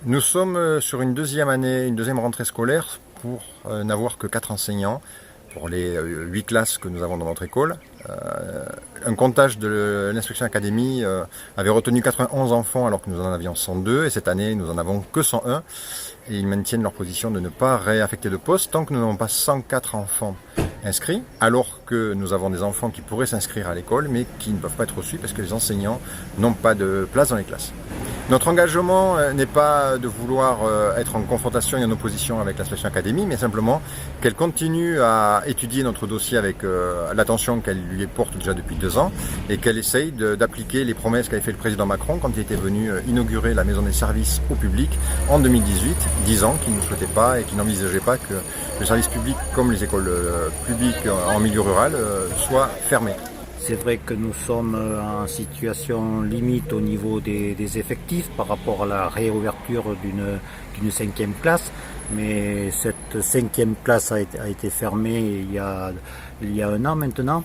Nous sommes sur une deuxième année, une deuxième rentrée scolaire pour n'avoir que 4 enseignants pour les 8 classes que nous avons dans notre école. Un comptage de l'inspection académie avait retenu 91 enfants alors que nous en avions 102 et cette année nous en avons que 101 et ils maintiennent leur position de ne pas réaffecter de poste tant que nous n'avons pas 104 enfants inscrits, alors que nous avons des enfants qui pourraient s'inscrire à l'école mais qui ne peuvent pas être reçus parce que les enseignants n'ont pas de place dans les classes. Notre engagement n'est pas de vouloir être en confrontation et en opposition avec l'inspection académie, mais simplement qu'elle continue à étudier notre dossier avec l'attention qu'elle lui porte déjà depuis 2 ans et qu'elle essaye d'appliquer les promesses qu'avait fait le président Macron quand il était venu inaugurer la maison des services au public en 2018, 10 ans qu'il ne souhaitait pas et qu'il n'envisageait pas que le service public comme les écoles publiques en milieu rural soient fermées. C'est vrai que nous sommes en situation limite au niveau des effectifs par rapport à la réouverture d'une 5e classe, mais cette 5e classe a été fermée il y a 1 an maintenant,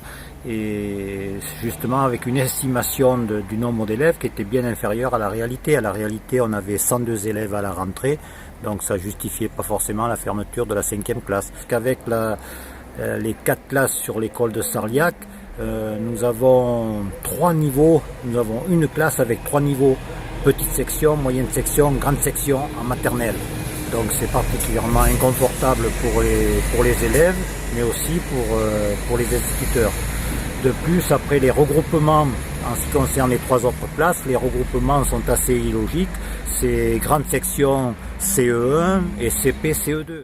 et justement avec une estimation du nombre d'élèves qui était bien inférieure à la réalité. À la réalité, on avait 102 élèves à la rentrée, donc ça justifiait pas forcément la fermeture de la 5e classe. Parce qu'avec les 4 classes sur l'école de Sarliac, nous avons 3 niveaux, nous avons une classe avec 3 niveaux, petite section, moyenne section, grande section en maternelle. Donc c'est particulièrement inconfortable pour les élèves, mais aussi pour les instituteurs. De plus, après les regroupements, en ce qui concerne les 3 autres classes, les regroupements sont assez illogiques. C'est grande section CE1 et CP CE2.